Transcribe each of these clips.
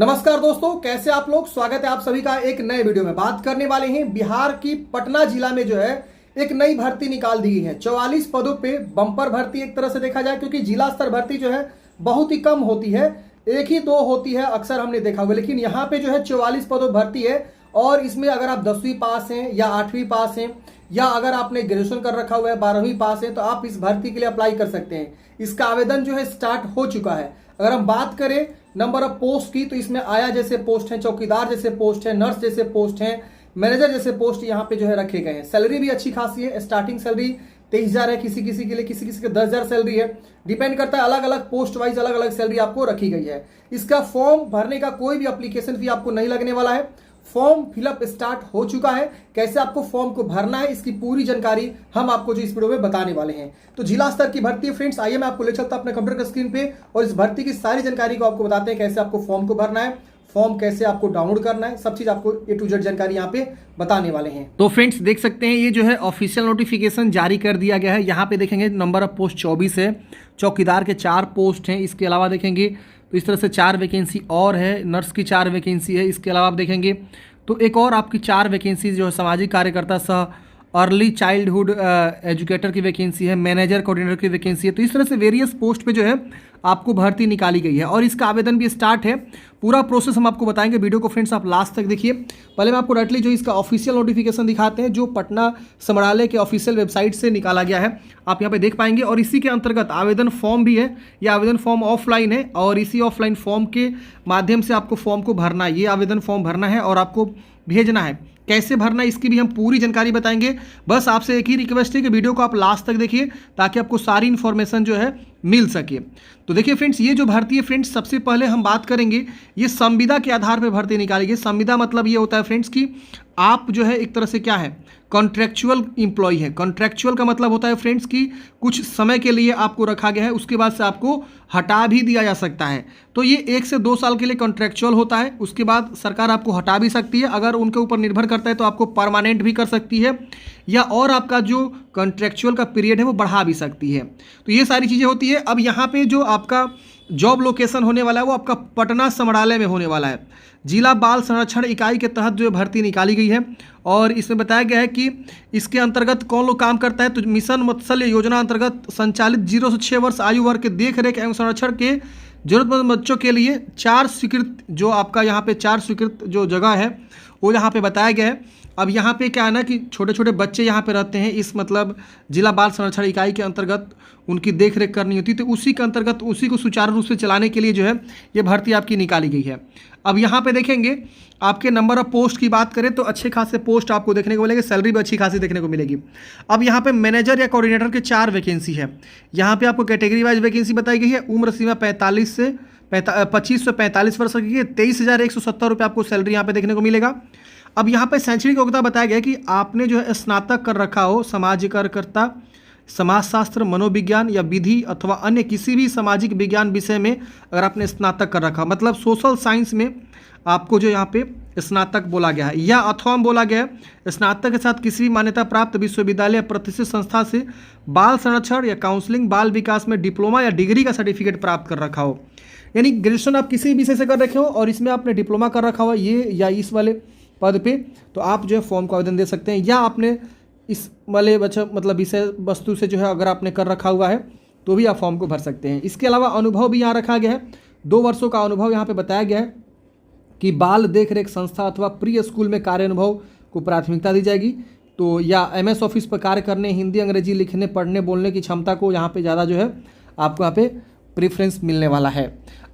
नमस्कार दोस्तों, कैसे आप लोग। स्वागत है आप सभी का एक नए वीडियो में। बात करने वाले हैं बिहार की पटना जिला में जो है एक नई भर्ती निकाल दी गई है। 44 पदों पे बम्पर भर्ती एक तरह से देखा जाए, क्योंकि जिला स्तर भर्ती जो है बहुत ही कम होती है, एक ही दो होती है अक्सर हमने देखा हुआ, लेकिन यहाँ पे जो है 44 पदों भर्ती है। और इसमें अगर आप 10वीं पास हैं या 8वीं पास हैं या अगर आपने ग्रेजुएशन कर रखा हुआ है, 12वीं पास है, तो आप इस भर्ती के लिए अप्लाई कर सकते हैं। इसका आवेदन जो है स्टार्ट हो चुका है। अगर हम बात करें नंबर ऑफ पोस्ट की, तो इसमें आया जैसे पोस्ट हैं, चौकीदार जैसे पोस्ट हैं, नर्स जैसे पोस्ट हैं, मैनेजर जैसे पोस्ट यहाँ पे जो है रखे गए हैं। सैलरी भी अच्छी खासी है। स्टार्टिंग सैलरी 23,000 है, किसी किसी के लिए, किसी किसी के 10,000 सैलरी है। डिपेंड करता है, अलग अलग पोस्ट वाइज अलग अलग सैलरी आपको रखी गई है। इसका फॉर्म भरने का कोई भी एप्लीकेशन फी आपको नहीं लगने वाला है। फॉर्म फिलअप स्टार्ट हो चुका है। कैसे आपको फॉर्म को भरना है, इसकी पूरी जानकारी हम आपको जो इस वीडियो में बताने वाले हैं। तो जिला स्तर की भर्ती है फ्रेंड्स। आइए मैं आपको ले चलता हूं अपने कंप्यूटर स्क्रीन पे और इस भर्ती की सारी जानकारी को आपको बताते हैं। कैसे आपको फॉर्म को भरना है, फॉर्म कैसे आपको डाउनलोड करना है, सब चीज आपको A to Z जानकारी यहाँ पे बताने वाले हैं। तो फ्रेंड्स देख सकते हैं, ये जो है ऑफिशियल नोटिफिकेशन जारी कर दिया गया है। यहाँ पे देखेंगे नंबर ऑफ पोस्ट 24 है। चौकीदार के 4 पोस्ट हैं। इसके अलावा देखेंगे तो इस तरह से 4 वैकेंसी और है। नर्स की 4 वैकेंसी है। इसके अलावा आप देखेंगे तो एक और आपकी 4 वैकेंसी जो है सामाजिक कार्यकर्ता सह अर्ली चाइल्डहुड एजुकेटर की वैकेंसी है। मैनेजर कोऑर्डिनेटर की वैकेंसी है। तो इस तरह से वेरियस पोस्ट पे जो है आपको भर्ती निकाली गई है और इसका आवेदन भी स्टार्ट है। पूरा प्रोसेस हम आपको बताएंगे। वीडियो को फ्रेंड्स आप लास्ट तक देखिए। पहले मैं आपको डायरेक्टली जो इसका ऑफिशियल नोटिफिकेशन दिखाते हैं, जो पटना संग्रहालय के ऑफिशियल वेबसाइट से निकाला गया है, आप यहाँ पे देख पाएंगे। और इसी के अंतर्गत आवेदन फॉर्म भी है। ये आवेदन फॉर्म ऑफलाइन है और इसी ऑफलाइन फॉर्म के माध्यम से आपको फॉर्म को भरना है। ये आवेदन फॉर्म भरना है और आपको भेजना है। कैसे भरना है इसकी भी हम पूरी जानकारी बताएंगे। बस आपसे एक ही रिक्वेस्ट है कि वीडियो को आप लास्ट तक देखिए ताकि आपको सारी इन्फॉर्मेशन जो है मिल सके। तो देखिए फ्रेंड्स, ये जो भर्ती है फ्रेंड्स, सबसे पहले हम बात करेंगे, ये संविदा के आधार पर भर्ती निकाली गई। संविदा मतलब ये होता है फ्रेंड्स कि आप जो है एक तरह से क्या है, कॉन्ट्रैक्चुअल एम्प्लॉय है। कॉन्ट्रैक्चुअल का मतलब होता है फ्रेंड्स कि कुछ समय के लिए आपको रखा गया है, उसके बाद से आपको हटा भी दिया जा सकता है। तो ये 1 से 2 साल के लिए कॉन्ट्रैक्चुअल होता है। उसके बाद सरकार आपको हटा भी सकती है। अगर उनके ऊपर निर्भर करता है तो आपको परमानेंट भी कर सकती है, या और आपका जो कॉन्ट्रैक्चुअल का पीरियड है वो बढ़ा भी सकती है। तो ये सारी चीज़ें होती है। अब यहाँ पे जो आपका जॉब लोकेशन होने वाला है वो आपका पटना संग्रहालय में होने वाला है। जिला बाल संरक्षण इकाई के तहत जो भर्ती निकाली गई है और इसमें बताया गया है कि इसके अंतर्गत कौन लोग काम करता है। तो मिशन मत्स्य योजना अंतर्गत संचालित 0 से 6 वर्ष आयु वर्ग के देख रेख एवं संरक्षण के जरूरतमंद बच्चों के लिए 4 स्वीकृत, जो आपका यहाँ पे 4 स्वीकृत जो जगह है वो यहाँ पे बताया गया है। अब यहाँ पे क्या है ना कि छोटे छोटे बच्चे यहाँ पे रहते हैं, इस मतलब जिला बाल संरक्षण इकाई के अंतर्गत उनकी देख रेख करनी होती है। तो उसी के अंतर्गत उसी को सुचारू रूप से चलाने के लिए जो है ये भर्ती आपकी निकाली गई है। अब यहाँ पे देखेंगे आपके नंबर ऑफ पोस्ट की बात करें तो अच्छे खासे पोस्ट आपको देखने को मिलेंगे। सैलरी भी अच्छी खासी देखने को मिलेगी। अब यहाँ पे मैनेजर या कोऑर्डिनेटर के 4 वैकेंसी है। यहाँ पे आपको कैटेगरी वाइज वैकेंसी बताई गई है। उम्र सीमा 25 से 45 वर्ष की है। 23,170 रुपये आपको सैलरी यहाँ पे देखने को मिलेगा। अब यहाँ पे शैक्षणिक योग्यता बताया गया है कि आपने जो है स्नातक कर रखा हो समाज कार्यकर्ता, समाजशास्त्र, मनोविज्ञान या विधि अथवा अन्य किसी भी सामाजिक विज्ञान विषय में अगर आपने स्नातक कर रखा, मतलब सोशल साइंस में आपको जो यहाँ पे स्नातक बोला गया है, या अथवा बोला गया है स्नातक के साथ किसी भी मान्यता प्राप्त विश्वविद्यालय या प्रतिष्ठित संस्था से बाल संरक्षण या काउंसलिंग बाल विकास में डिप्लोमा या डिग्री का सर्टिफिकेट प्राप्त कर रखा हो। यानी ग्रेजुएशन आप किसी विषय से कर रखे हो और इसमें आपने डिप्लोमा कर रखा हो ये या इस वाले पद पे, तो आप जो है फॉर्म का आवेदन दे सकते हैं। या आपने इस वाले मतलब विषय वस्तु से जो है अगर आपने कर रखा हुआ है तो भी आप फॉर्म को भर सकते हैं। इसके अलावा अनुभव भी यहाँ रखा गया है। 2 वर्षों का अनुभव यहाँ पे बताया गया है कि बाल देख रेख संस्था अथवा प्री स्कूल में कार्य अनुभव को प्राथमिकता दी जाएगी। तो या MS ऑफिस पर कार्य करने, हिंदी अंग्रेजी लिखने पढ़ने बोलने की क्षमता को यहाँ पे ज़्यादा जो है आपको यहाँ पे प्रेफरेंस मिलने वाला है।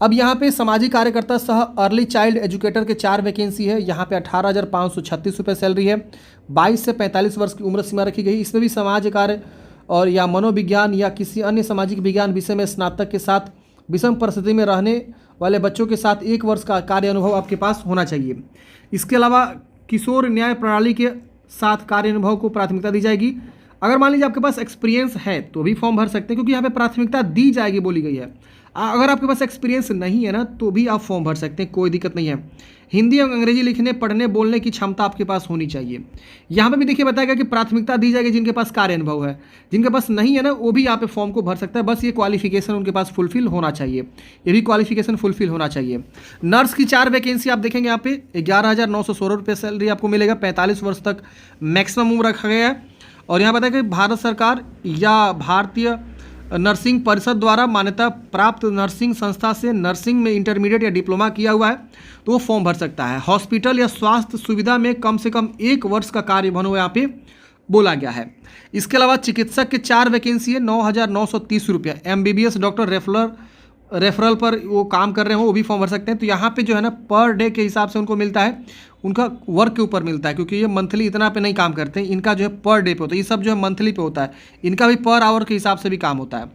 अब यहाँ पे सामाजिक कार्यकर्ता सह अर्ली चाइल्ड एजुकेटर के 4 वैकेंसी है। यहाँ पे 18,536 रुपये सैलरी है। 22 से 45 वर्ष की उम्र सीमा रखी गई। इसमें भी समाज कार्य और या मनोविज्ञान या किसी अन्य सामाजिक विज्ञान विषय में स्नातक के साथ विषम परिस्थिति में रहने वाले बच्चों के साथ 1 वर्ष का कार्य अनुभव आपके पास होना चाहिए। इसके अलावा किशोर न्याय प्रणाली के साथ कार्य अनुभव को प्राथमिकता दी जाएगी। अगर मान लीजिए आपके पास एक्सपीरियंस है तो भी फॉर्म भर सकते हैं, क्योंकि यहाँ पे प्राथमिकता दी जाएगी बोली गई है। अगर आपके पास एक्सपीरियंस नहीं है ना तो भी आप फॉर्म भर सकते हैं, कोई दिक्कत नहीं है। हिंदी एवं अंग्रेजी लिखने पढ़ने बोलने की क्षमता आपके पास होनी चाहिए। यहाँ पे भी देखिए बताएगा कि प्राथमिकता दी जाएगी जिनके पास कार्य अनुभव है, जिनके पास नहीं है ना वो भी यहाँ पे फॉर्म को भर सकता है, बस ये क्वालिफिकेशन उनके पास फुलफिल होना चाहिए, ये भी क्वालिफिकेशन फुलफिल होना चाहिए। नर्स की 4 वैकेंसी आप देखेंगे यहाँ पे 11,916 रुपये सैलरी आपको मिलेगा, 45 वर्ष तक मैक्सिमम उम्र रखा गया है। और यहाँ बताया कि भारत सरकार या भारतीय नर्सिंग परिषद द्वारा मान्यता प्राप्त नर्सिंग संस्था से नर्सिंग में इंटरमीडिएट या डिप्लोमा किया हुआ है तो वो फॉर्म भर सकता है। हॉस्पिटल या स्वास्थ्य सुविधा में कम से कम 1 वर्ष का कार्य अनुभव यहाँ पे बोला गया है। इसके अलावा चिकित्सक के 4 वैकेंसी है, 9,930 रुपये। MBBS डॉक्टर रेफरल पर वो काम कर रहे हो वो भी फॉर्म भर सकते हैं। तो यहाँ पे जो है ना पर डे के हिसाब से उनको मिलता है, उनका वर्क के ऊपर मिलता है, क्योंकि ये मंथली इतना पे नहीं काम करते हैं, इनका जो है पर डे पे होता है, ये सब जो है मंथली पे होता है, इनका भी पर आवर के हिसाब से भी काम होता है।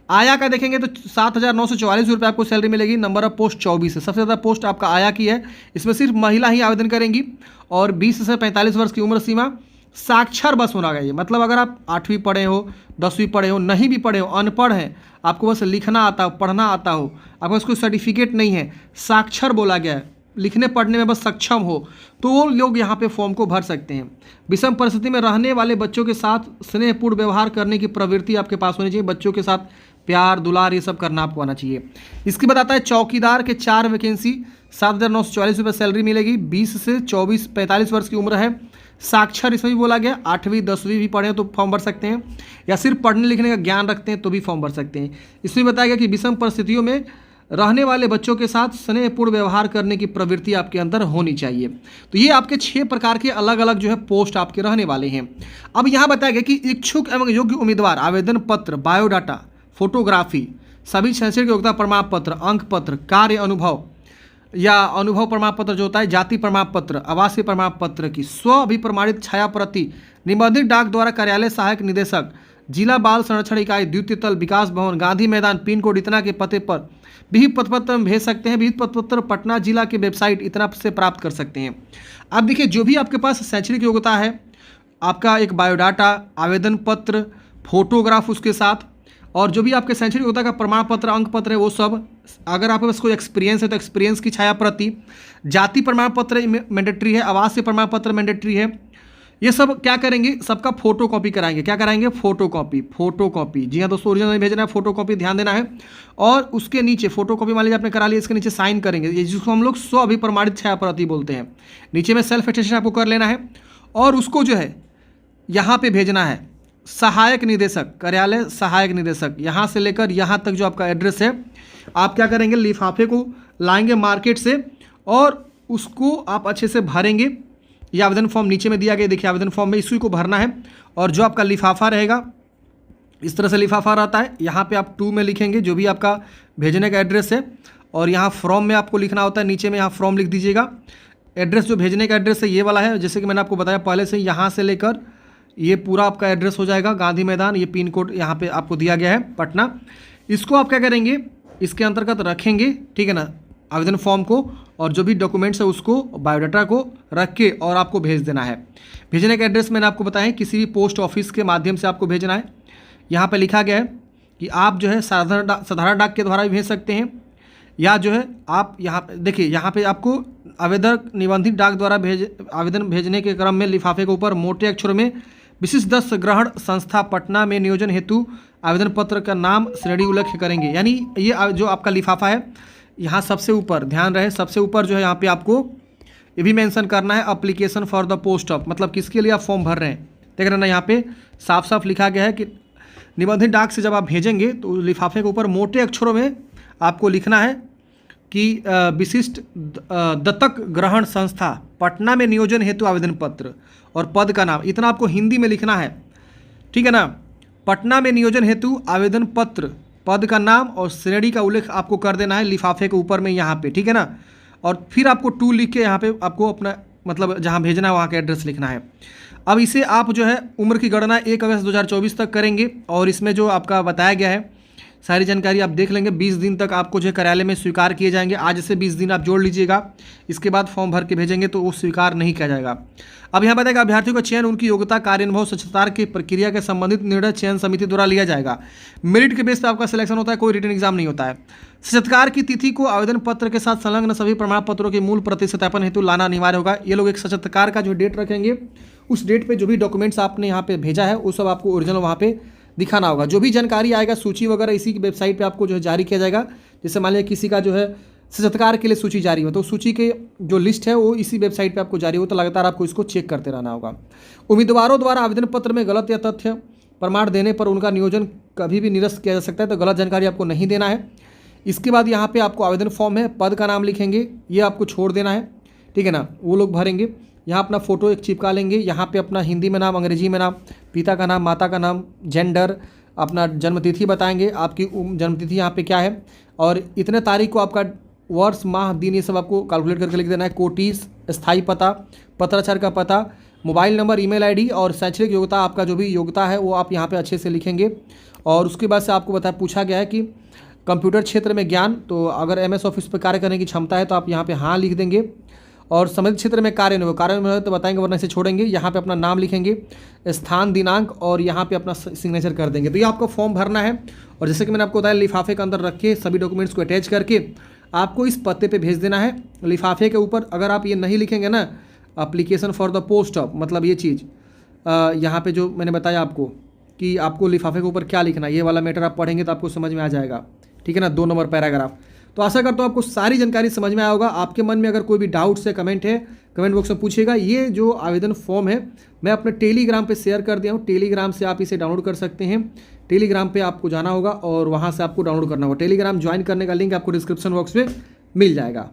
आया का देखेंगे तो 7,944 रुपये आपको सैलरी मिलेगी। नंबर ऑफ पोस्ट 24 है, सबसे ज़्यादा पोस्ट आपका आया की है, इसमें सिर्फ महिला ही आवेदन करेंगी। और 20 से 45 वर्ष की उम्र सीमा, साक्षर बस होना चाहिए, मतलब अगर आप 8वीं पढ़े हो, 10वीं पढ़े हो, नहीं भी पढ़े हो, अनपढ़ हैं, आपको बस लिखना आता हो, पढ़ना आता हो, आपको बस कोई सर्टिफिकेट नहीं है, साक्षर बोला गया है, लिखने पढ़ने में बस सक्षम हो, तो वो लोग यहाँ पे फॉर्म को भर सकते हैं। विषम परिस्थिति में रहने वाले बच्चों के साथ स्नेहपूर्ण व्यवहार करने की प्रवृत्ति आपके पास होनी चाहिए, बच्चों के साथ प्यार दुलार ये सब करना आपको आना चाहिए। इसकी बताता है चौकीदार के 4 वैकेंसी, 7,944 रुपये सैलरी मिलेगी। 20 से 24 45 वर्ष की उम्र है, साक्षर इसमें भी बोला गया, 8वीं 10वीं भी पढ़े तो फॉर्म भर सकते हैं, या सिर्फ पढ़ने लिखने का ज्ञान रखते हैं तो भी फॉर्म भर सकते हैं। इसमें बताया गया कि विषम परिस्थितियों में रहने वाले बच्चों के साथ स्नेहपूर्ण व्यवहार करने की प्रवृत्ति आपके अंदर होनी चाहिए। तो ये आपके 6 प्रकार के अलग अलग जो है पोस्ट आपके रहने वाले हैं। अब यहाँ बताया गया कि इच्छुक एवं योग्य उम्मीदवार आवेदन पत्र, बायोडाटा, फोटोग्राफी, सभी शैक्षणिक योग्यता प्रमाण पत्र, अंक पत्र, कार्य अनुभव या अनुभव प्रमाण पत्र जो होता है, जाति प्रमाण पत्र, आवासीय प्रमाण पत्र की स्व अभिप्रमाणित छाया प्रति निबंधित डाक द्वारा कार्यालय सहायक निदेशक, जिला बाल संरक्षण इकाई, द्वितीय तल, विकास भवन, गांधी मैदान, पिन कोड इतना के पते पर विहित पत्र में भेज सकते हैं। विहित पत्र पटना जिला की वेबसाइट इतना से प्राप्त कर सकते हैं। अब देखिए जो भी आपके पास शैक्षणिक योग्यता है, आपका एक बायोडाटा, आवेदन पत्र, फोटोग्राफ उसके साथ, और जो भी आपके शैक्षणिक योग्यता का प्रमाण पत्र, अंक पत्र है वो सब, अगर आपके पास कोई एक्सपीरियंस है तो एक्सपीरियंस की छाया प्रति, जाति प्रमाण पत्र मैंडेटरी है, आवासीय प्रमाण पत्र मैंडेटरी है, ये सब क्या करेंगे, सबका फोटो कॉपी कराएंगे। क्या कराएंगे? Photo copy. जी हाँ दोस्तों, ओरिजिनल नहीं भेजना है, फोटो कॉपी ध्यान देना है। और उसके नीचे फोटो कॉपी मान लीजिए आपने करा लिया, इसके नीचे साइन करेंगे, ये जिसको हम लोग स्व अभिप्रमाणित छाया प्रति बोलते हैं। नीचे में सेल्फ अटेस्टेशन आपको कर लेना है और उसको जो है यहाँ पे भेजना है सहायक निदेशक, कार्यालय सहायक निदेशक, यहाँ से लेकर यहाँ तक जो आपका एड्रेस है, आप क्या करेंगे, लिफाफे को लाएंगे मार्केट से और उसको आप अच्छे से भरेंगे। ये आवेदन फॉर्म नीचे में दिया गया, देखिए आवेदन फॉर्म में इसी को भरना है। और जो आपका लिफाफा रहेगा, इस तरह से लिफाफा रहता है, यहाँ पे आप 2 में लिखेंगे जो भी आपका भेजने का एड्रेस है, और यहाँ फॉर्म में आपको लिखना होता है, नीचे में यहाँ फॉर्म लिख दीजिएगा। एड्रेस जो भेजने का एड्रेस है ये वाला है, जैसे कि मैंने आपको बताया पहले से, यहाँ से लेकर ये पूरा आपका एड्रेस हो जाएगा, गांधी मैदान, ये पिन कोड यहाँ पे आपको दिया गया है पटना। इसको आप क्या करेंगे, इसके अंतर्गत रखेंगे, ठीक है ना, आवेदन फॉर्म को, और जो भी डॉक्यूमेंट्स है उसको, बायोडाटा को रख के और आपको भेज देना है। भेजने का एड्रेस मैंने आपको बताया, किसी भी पोस्ट ऑफिस के माध्यम से आपको भेजना है। यहाँ पे लिखा गया है कि आप जो है साधारण डाक के द्वारा भी भेज सकते हैं, या जो है आप यहाँ देखिए, यहाँ पे आपको आवेदक निबंधित डाक द्वारा आवेदन भेजने के क्रम में लिफाफे के ऊपर मोटे अक्षरों में विशिष्ट 10 ग्रहण संस्था पटना में नियोजन हेतु आवेदन पत्र का नाम श्रेणी उल्लेख करेंगे। यानी ये जो आपका लिफाफा है, यहाँ सबसे ऊपर ध्यान रहे, सबसे ऊपर जो है यहाँ पे आपको ये भी मेंशन करना है, application for the post of, मतलब किसके लिए आप फॉर्म भर रहे हैं। देख रहे ना, यहाँ पे साफ साफ लिखा गया है कि निबंधित डाक से जब आप भेजेंगे तो लिफाफे के ऊपर मोटे अक्षरों में आपको लिखना है कि विशिष्ट दत्तक ग्रहण संस्था पटना में नियोजन हेतु आवेदन पत्र, और पद का नाम इतना आपको हिंदी में लिखना है, ठीक है ना। पटना में नियोजन हेतु आवेदन पत्र, पद का नाम और श्रेणी का उल्लेख आपको कर देना है लिफाफे के ऊपर में यहाँ पे, ठीक है ना। और फिर आपको 2 लिख के यहाँ पे आपको अपना मतलब जहाँ भेजना है वहाँ का एड्रेस लिखना है। अब इसे आप जो है उम्र की गणना 1 अगस्त 2024 तक करेंगे, और इसमें जो आपका बताया गया है सारी जानकारी आप देख लेंगे। 20 दिन तक आपको जो है कार्यालय में स्वीकार किए जाएंगे। आज से 20 दिन आप जोड़ लीजिएगा, इसके बाद फॉर्म भर के भेजेंगे तो वो स्वीकार नहीं किया जाएगा। अब यहाँ बताएगा अभ्यर्थियों का चयन उनकी योग्यता, कार्यानुभव, स्वच्छता की प्रक्रिया के संबंधित निर्णय चयन समिति द्वारा लिया जाएगा। मेरिट के बेस पर आपका सिलेक्शन होता है, कोई रिटन एग्जाम नहीं होता है। साक्षात्कार की तिथि को आवेदन पत्र के साथ संलग्न सभी प्रमाण पत्रों के मूल प्रति सत्यापन हेतु लाना अनिवार्य होगा। ये लोग एक साक्षात्कार का जो डेट रखेंगे, उस डेट पे जो भी डॉक्यूमेंट्स आपने यहाँ पे भेजा है वो सब आपको ओरिजिनल वहाँ पे दिखाना होगा। जो भी जानकारी आएगा, सूची वगैरह इसी की वेबसाइट पे आपको जो है जारी किया जाएगा। जैसे मान लिया किसी का जो है साक्षात्कार के लिए सूची जारी हो, तो सूची के जो लिस्ट है वो इसी वेबसाइट पे आपको जारी हो, तो लगातार आपको इसको चेक करते रहना होगा। उम्मीदवारों द्वारा आवेदन पत्र में गलत या तथ्य प्रमाण देने पर उनका नियोजन कभी भी निरस्त किया जा सकता है, तो गलत जानकारी आपको नहीं देना है। इसके बाद यहाँ पे आपको आवेदन फॉर्म है, पद का नाम लिखेंगे, ये आपको छोड़ देना है, ठीक है ना, वो लोग भरेंगे। यहाँ अपना फ़ोटो एक चिपका लेंगे, यहाँ पे अपना हिंदी में नाम, अंग्रेजी में नाम, पिता का नाम, माता का नाम, जेंडर, अपना जन्मतिथि बताएंगे, आपकी जन्मतिथि यहाँ पे क्या है, और इतने तारीख को आपका वर्ष, माह, दिन, ये सब आपको कैलकुलेट करके लिख देना है। कोटिस, स्थायी पता, पत्राचार का पता, मोबाइल नंबर, ईमेल आईडी और शैक्षणिक योग्यता, आपका जो भी योग्यता है वो आप यहाँ पे अच्छे से लिखेंगे। और उसके बाद से आपको पूछा गया है कि कंप्यूटर क्षेत्र में ज्ञान, तो अगर MS ऑफिस पर कार्य करने की क्षमता है तो आप यहाँ पे हाँ लिख देंगे। और संबंधित क्षेत्र में कार्य तो बताएंगे, वरना इसे छोड़ेंगे। यहाँ पे अपना नाम लिखेंगे, स्थान, दिनांक और यहाँ पे अपना सिग्नेचर कर देंगे। तो ये आपको फॉर्म भरना है, और जैसे कि मैंने आपको बताया लिफाफे के अंदर रख के सभी डॉक्यूमेंट्स को अटैच करके आपको इस पते पे भेज देना है। लिफाफे के ऊपर अगर आप ये नहीं लिखेंगे ना, application for the post of, मतलब ये चीज़ यहाँ पे जो मैंने बताया आपको कि आपको लिफाफे के ऊपर क्या लिखना है, ये वाला मैटर आप पढ़ेंगे तो आपको समझ में आ जाएगा, ठीक है ना, 2 नंबर पैराग्राफ। तो आशा करता हूँ आपको सारी जानकारी समझ में आया होगा। आपके मन में अगर कोई भी डाउट्स है, कमेंट है, कमेंट बॉक्स में पूछिएगा। ये जो आवेदन फॉर्म है मैं अपने टेलीग्राम पे शेयर कर दिया हूँ, टेलीग्राम से आप इसे डाउनलोड कर सकते हैं। टेलीग्राम पे आपको जाना होगा और वहाँ से आपको डाउनलोड करना होगा। टेलीग्राम ज्वाइन करने का लिंक आपको डिस्क्रिप्शन बॉक्स में मिल जाएगा।